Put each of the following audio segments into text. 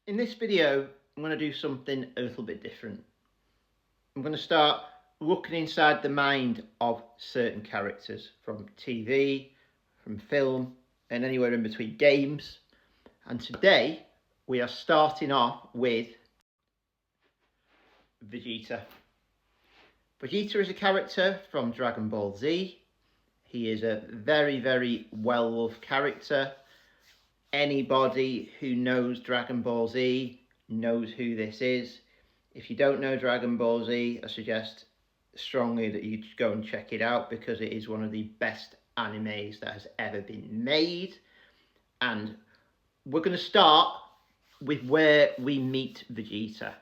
In this video, I'm going to do something a little bit different. I'm going to start looking inside the mind of certain characters from TV, from film, and anywhere in between games. And today, we are starting off with Vegeta. Vegeta is a character from Dragon Ball Z. He is a very, very well-loved character. Anybody who knows Dragon Ball Z knows who this is. If you don't know Dragon Ball Z, I suggest strongly that you go and check it out because it is one of the best animes that has ever been made. And we're going to start with where we meet Vegeta.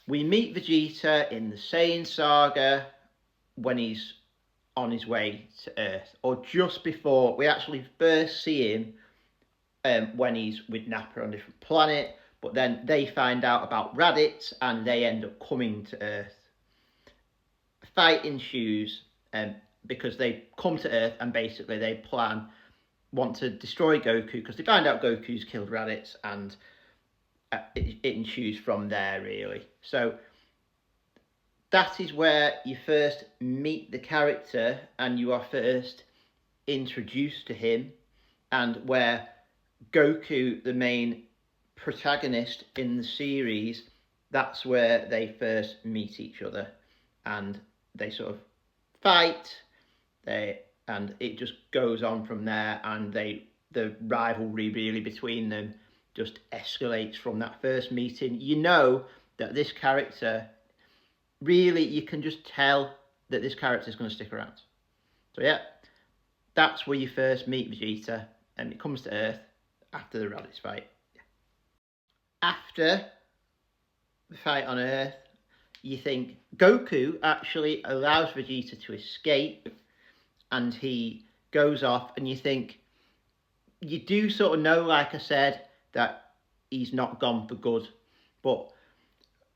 We meet Vegeta in the Saiyan saga when he's on his way to Earth, or just before. We actually first see him when he's with Nappa on a different planet, but then they find out about Raditz and they end up coming to Earth. A fight ensues because they come to Earth and basically they want to destroy Goku because they find out Goku's killed Raditz, and it ensues from there really. So that is where you first meet the character and you are first introduced to him, and where Goku, the main protagonist in the series, that's where they first meet each other and they sort of fight, and it just goes on from there, and the rivalry really between them just escalates from that first meeting. You know that this character, really, you can just tell that this character is going to stick around. So yeah, that's where you first meet Vegeta, and it comes to Earth after the Raditz fight. After the fight on Earth, you think Goku actually allows Vegeta to escape, and he goes off, and you think, you do sort of know, like I said, that he's not gone for good, but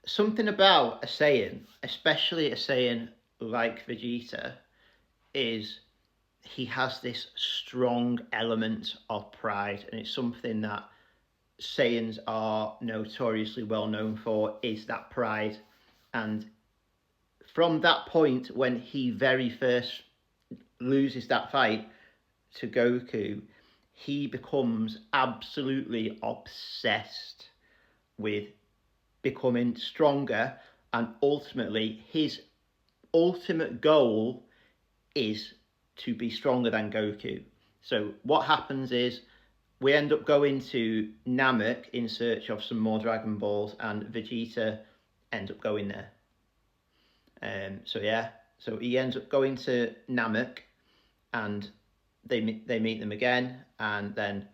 something about a Saiyan, especially a Saiyan like Vegeta, is he has this strong element of pride, and it's something that Saiyans are notoriously well known for, is that pride. And from that point, when he very first loses that fight to Goku, he becomes absolutely obsessed with becoming stronger, and ultimately his ultimate goal is to be stronger than Goku. So what happens is we end up going to Namek in search of some more Dragon Balls, and Vegeta ends up going there. So he ends up going to Namek, and they meet them again, and then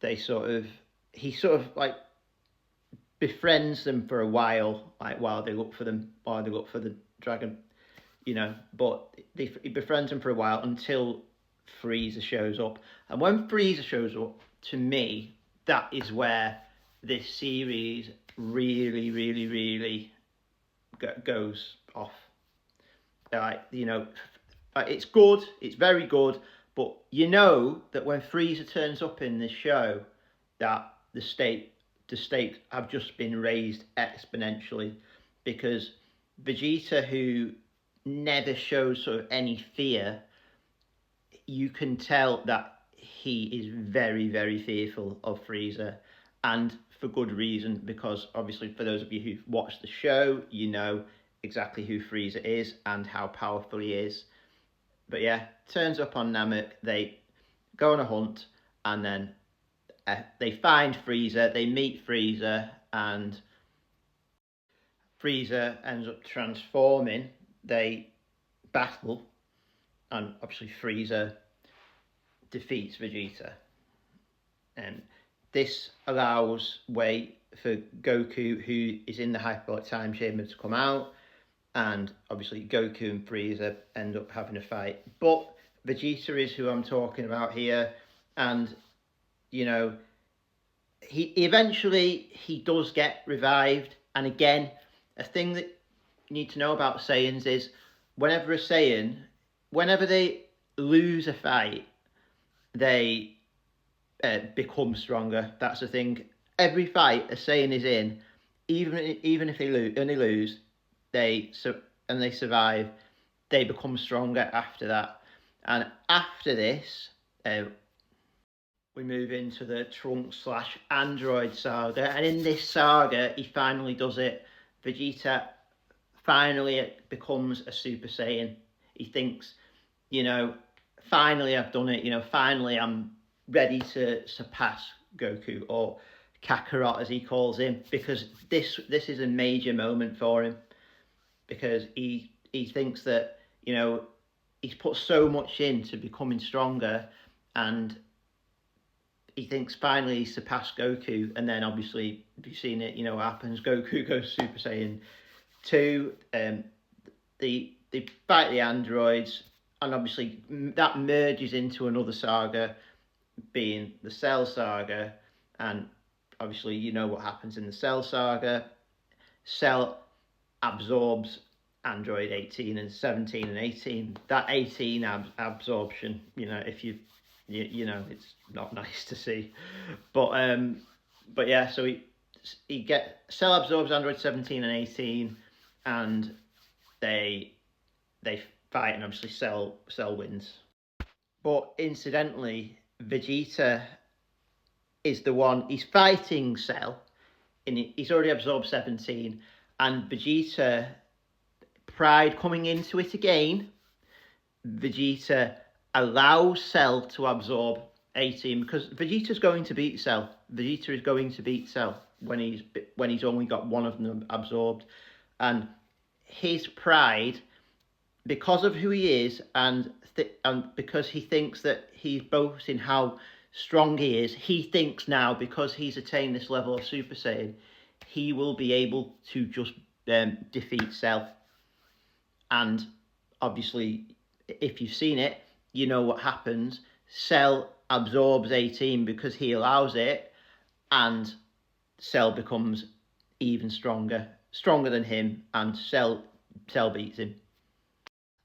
he sort of like befriends them for a while, like while they look for the dragon, but he befriends them for a while until Frieza shows up. And when Frieza shows up, to me, that is where this series really, really, really goes off. It's good, it's very good, but you know that when Frieza turns up in this show, that the stakes have just been raised exponentially, because Vegeta, who never shows sort of any fear, you can tell that he is very, very fearful of Frieza, and for good reason, because obviously for those of you who've watched the show, you know exactly who Frieza is and how powerful he is. But yeah, turns up on Namek, they go on a hunt, and then they find Frieza, they meet Frieza, and Frieza ends up transforming. They battle, and obviously Frieza defeats Vegeta. And this allows way for Goku, who is in the hyperbolic time chamber, to come out, and obviously Goku and Frieza end up having a fight. But Vegeta is who I'm talking about here, and he eventually does get revived. And again, a thing that you need to know about Saiyans is whenever they lose a fight, they become stronger. That's the thing. every fight a Saiyan is in, even if they lose, they survive. They become stronger after that, and after this, we move into the Trunks/Android saga, and in this saga, he finally does it. Vegeta finally becomes a Super Saiyan. He thinks, finally I've done it. Finally I'm ready to surpass Goku, or Kakarot as he calls him, because this is a major moment for him, because he thinks that he's put so much into becoming stronger, and he thinks finally he's surpassed Goku. And then obviously, if you've seen it, what happens. Goku goes Super Saiyan 2. They fight the androids, and obviously that merges into another saga, being the Cell saga. And obviously you know what happens in the Cell saga. Cell absorbs Android 18 and 17 and 18. That 18 absorption, if you it's not nice to see, but yeah. So Cell absorbs Android 17 and 18, and they fight, and obviously Cell wins. But incidentally, Vegeta is the one, he's fighting Cell, and he's already absorbed 17, and Vegeta, pride coming into it again, Vegeta allows Cell to absorb 18, because Vegeta's going to beat Cell. Vegeta is going to beat Cell when he's only got one of them absorbed, and his pride, because of who he is, and because he thinks that he's boasting how strong he is, he thinks now, because he's attained this level of Super Saiyan, he will be able to just defeat Cell. And obviously, if you've seen it, you know what happens. Cell absorbs 18 because he allows it, and Cell becomes even stronger than him, and Cell beats him.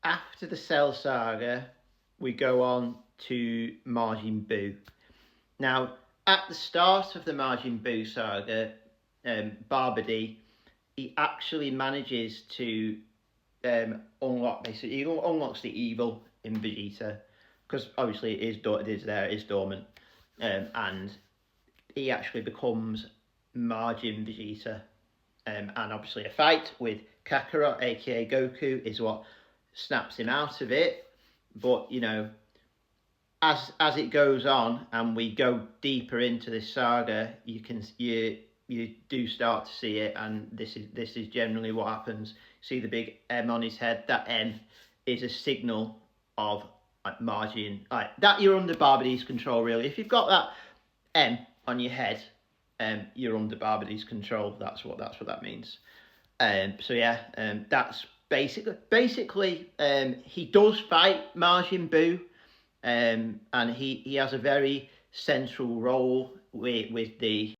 After the Cell saga, we go on to Majin Buu. Now, at the start of the Majin Buu saga, Babidi, he actually manages to unlocks the evil in Vegeta, because obviously it is dormant, and he actually becomes Majin Vegeta, and obviously a fight with Kakarot, aka Goku, is what snaps him out of it. But as it goes on and we go deeper into this saga, you do start to see it, and this is generally what happens. See the big M on his head? That M is a signal of Majin, that you're under Babidi's control, really. If you've got that M on your head, you're under Babidi's control. That's what that means. So yeah, that's basically he does fight Majin Buu, and he has a very central role with the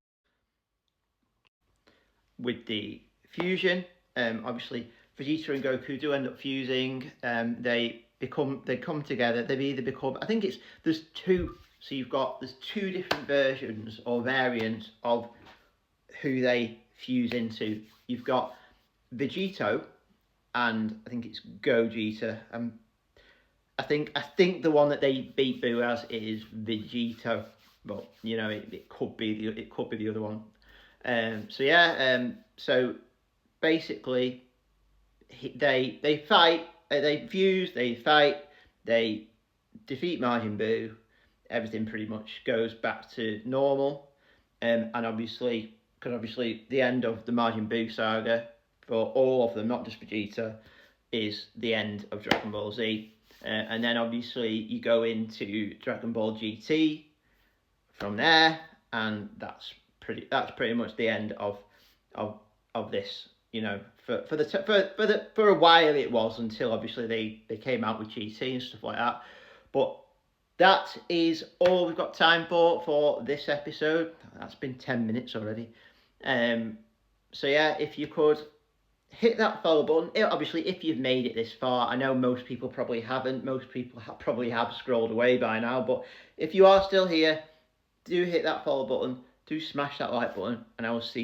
fusion. Obviously Vegeta and Goku do end up fusing. They come together. They've either become, I think there's two. So there's two different versions or variants of who they fuse into. You've got Vegito, and I think it's Gogeta. I think the one that they beat Buu as is Vegito, but it could be the other one. So basically, they fight, they fuse, they fight, they defeat Majin Buu. Everything pretty much goes back to normal, and obviously the end of the Majin Buu saga for all of them, not just Vegeta, is the end of Dragon Ball Z. And then obviously you go into Dragon Ball GT from there, and that's pretty much the end of this. For a while it was, until obviously they came out with GT and stuff like that. But that is all we've got time for this episode. That's been 10 minutes already. So yeah, if you could hit that follow button. Obviously, if you've made it this far, I know most people probably haven't. Most people probably have scrolled away by now. But if you are still here, do hit that follow button. do smash that like button, and I will see